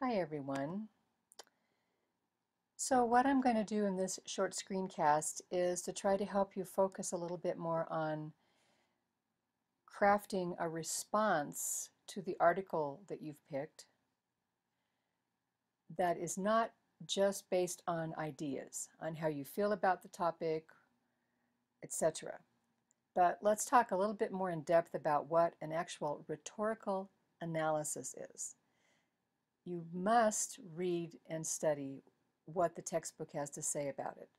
Hi everyone. So what I'm going to do in this short screencast is to try to help you focus a little bit more on crafting a response to the article that you've picked that is not just based on ideas, on how you feel about the topic, etc. But let's talk a little bit more in depth about what an actual rhetorical analysis is. You must read and study what the textbook has to say about it.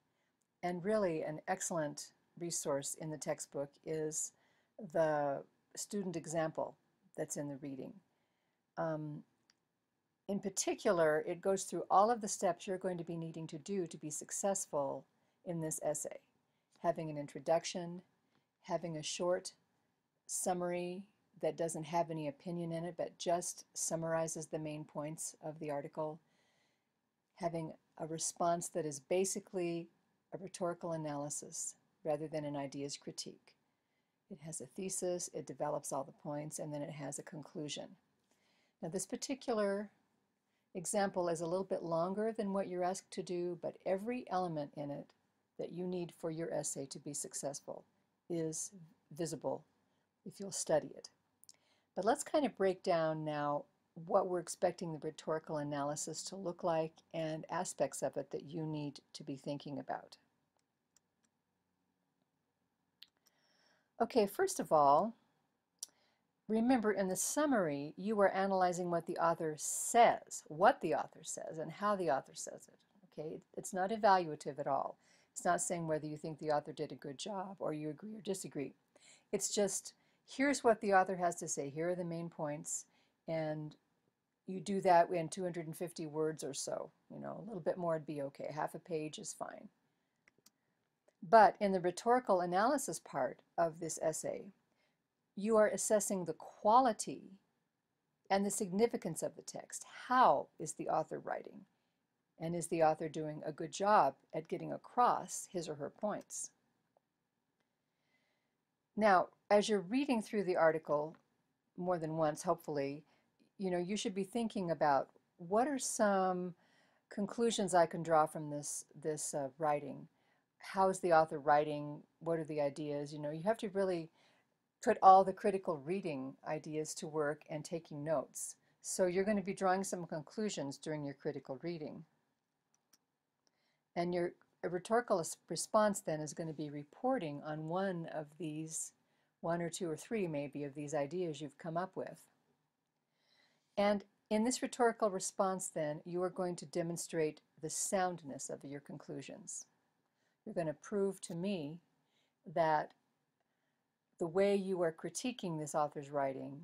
And really an excellent resource in the textbook is the student example that's in the reading. Um, in particular, it goes through all of the steps you're going to be needing to do to be successful in this essay. Having an introduction, having a short summary that doesn't have any opinion in it but just summarizes the main points of the article, having a response that is basically a rhetorical analysis rather than an ideas critique. It has a thesis, it develops all the points, and then it has a conclusion. Now this particular example is a little bit longer than what you're asked to do, but every element in it that you need for your essay to be successful is visible if you'll study it. But let's kind of break down now what we're expecting the rhetorical analysis to look like and aspects of it that you need to be thinking about. Okay, first of all, remember in the summary you are analyzing what the author says, and how the author says it. Okay, it's not evaluative at all. It's not saying whether you think the author did a good job or you agree or disagree. It's just, here's what the author has to say, here are the main points, and you do that in 250 words or so. You know, a little bit more would be okay. Half a page is fine. But in the rhetorical analysis part of this essay, you are assessing the quality and the significance of the text. How is the author writing? And is the author doing a good job at getting across his or her points? Now, as you're reading through the article more than once, hopefully, you should be thinking about what are some conclusions I can draw from this writing. How is the author writing? What are the ideas? You have to really put all the critical reading ideas to work and taking notes. So you're going to be drawing some conclusions during your critical reading. And your rhetorical response then is going to be reporting on one of these, one or two or three maybe, of these ideas you've come up with. And in this rhetorical response then, you are going to demonstrate the soundness of your conclusions. You're going to prove to me that the way you are critiquing this author's writing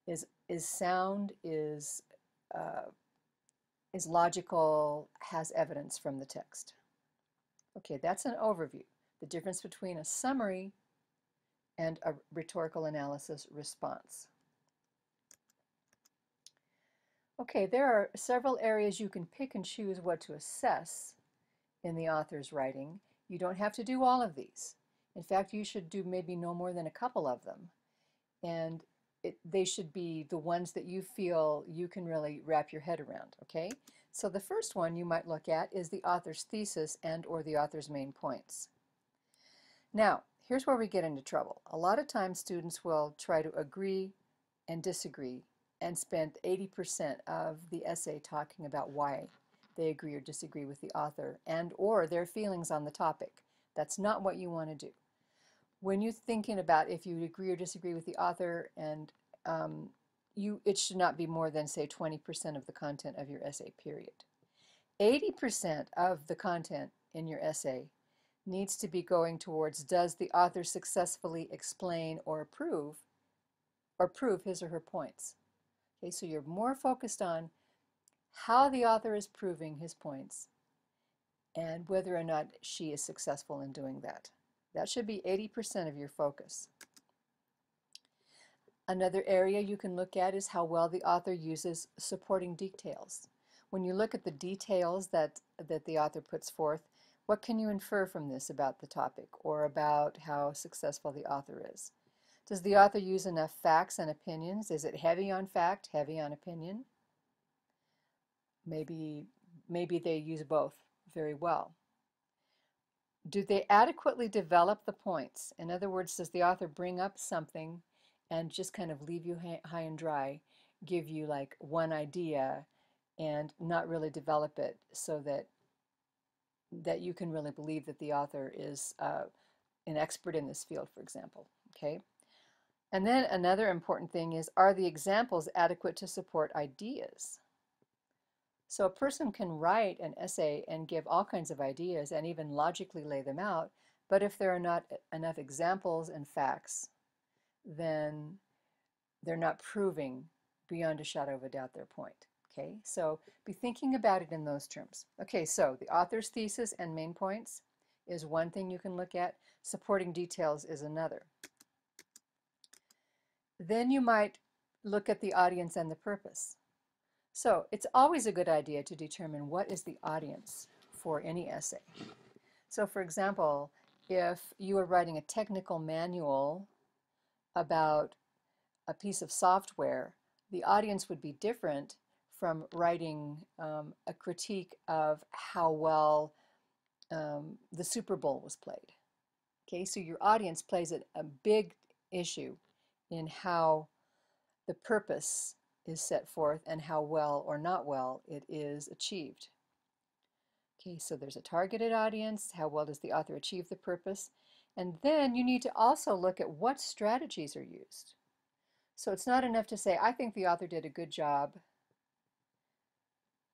is sound, is logical, has evidence from the text. Okay, that's an overview. The difference between a summary and a rhetorical analysis response. Okay, there are several areas you can pick and choose what to assess in the author's writing. You don't have to do all of these. In fact, you should do maybe no more than a couple of them. And they should be the ones that you feel you can really wrap your head around, okay? So the first one you might look at is the author's thesis and or the author's main points. Now, here's where we get into trouble. A lot of times students will try to agree and disagree and spend 80% of the essay talking about why they agree or disagree with the author and or their feelings on the topic. That's not what you want to do. When you're thinking about if you agree or disagree with the author, and it should not be more than, say, 20% of the content of your essay, period. 80% of the content in your essay needs to be going towards, does the author successfully explain or prove his or her points? Okay, so you're more focused on how the author is proving his points and whether or not she is successful in doing that. That should be 80% of your focus. Another area you can look at is how well the author uses supporting details. When you look at the details that the author puts forth, what can you infer from this about the topic or about how successful the author is? Does the author use enough facts and opinions? Is it heavy on fact, heavy on opinion? Maybe, maybe they use both very well. Do they adequately develop the points? In other words, does the author bring up something and just kind of leave you high and dry, give you like one idea and not really develop it so that you can really believe that the author is an expert in this field, for example, okay? And then another important thing is, are the examples adequate to support ideas? So a person can write an essay and give all kinds of ideas and even logically lay them out, but if there are not enough examples and facts, then they're not proving beyond a shadow of a doubt their point. Okay, so be thinking about it in those terms. Okay, so the author's thesis and main points is one thing you can look at. Supporting details is another. Then you might look at the audience and the purpose. So it's always a good idea to determine what is the audience for any essay. So for example, if you are writing a technical manual about a piece of software, the audience would be different from writing a critique of how well the Super Bowl was played. Okay, so your audience plays a big issue in how the purpose is set forth and how well or not well it is achieved. Okay, so there's a targeted audience. How well does the author achieve the purpose? And then you need to also look at what strategies are used. So it's not enough to say, I think the author did a good job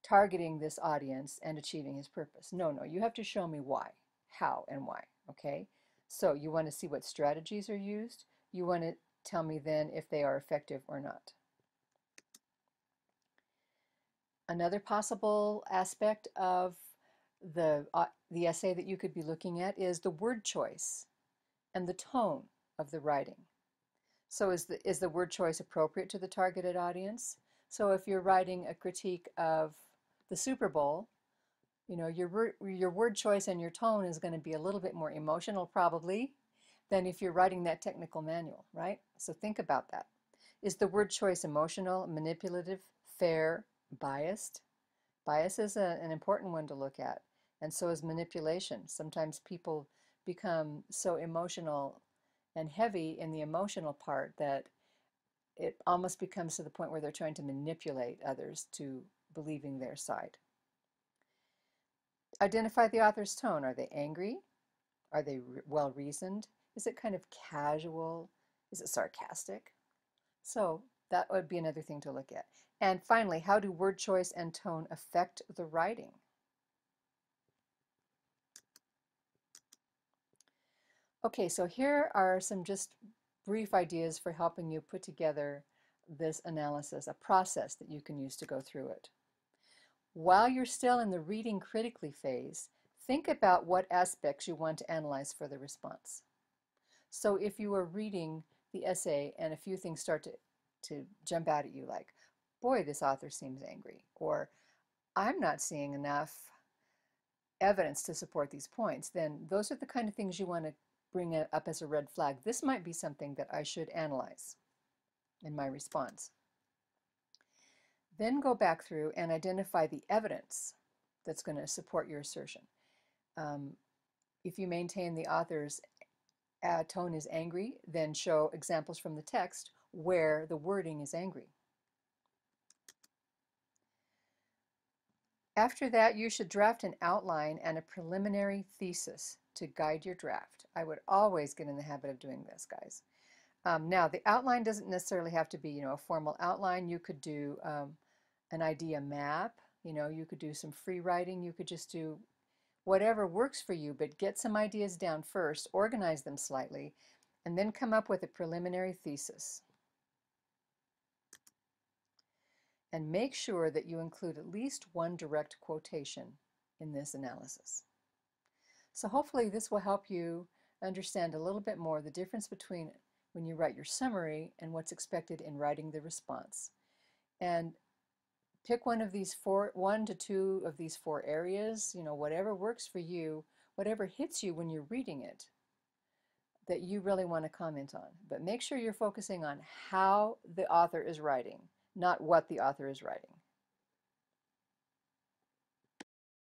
targeting this audience and achieving his purpose. No, no, you have to show me why, how, and why, okay? So you want to see what strategies are used. You want to tell me then if they are effective or not. Another possible aspect of the essay that you could be looking at is the word choice and the tone of the writing. So is the word choice appropriate to the targeted audience? So if you're writing a critique of the Super Bowl, you know, your word choice and your tone is going to be a little bit more emotional probably than if you're writing that technical manual, right? So think about that. Is the word choice emotional, manipulative, fair, biased? Bias is an important one to look at, and so is manipulation. Sometimes people become so emotional and heavy in the emotional part that it almost becomes to the point where they're trying to manipulate others to believing their side. Identify the author's tone. Are they angry? Are they well reasoned? Is it kind of casual? Is it sarcastic? So that would be another thing to look at. And finally, how do word choice and tone affect the writing? Okay, so here are some just brief ideas for helping you put together this analysis, a process that you can use to go through it. While you're still in the reading critically phase, think about what aspects you want to analyze for the response. So if you are reading the essay and a few things start to jump out at you like, boy, this author seems angry, or I'm not seeing enough evidence to support these points, then those are the kind of things you want to bring up as a red flag. This might be something that I should analyze in my response. Then go back through and identify the evidence that's going to support your assertion. If you maintain the author's tone is angry, then show examples from the text where the wording is angry. After that, you should draft an outline and a preliminary thesis to guide your draft. I would always get in the habit of doing this, guys. Now, the outline doesn't necessarily have to be, you know, a formal outline. You could do an idea map. You know, you could do some free writing. You could just do whatever works for you, but get some ideas down first, organize them slightly, and then come up with a preliminary thesis. And make sure that you include at least one direct quotation in this analysis. So hopefully this will help you understand a little bit more the difference between when you write your summary and what's expected in writing the response. And pick one to two of these four areas, you know, whatever works for you, whatever hits you when you're reading it that you really want to comment on. But make sure you're focusing on how the author is writing, not what the author is writing.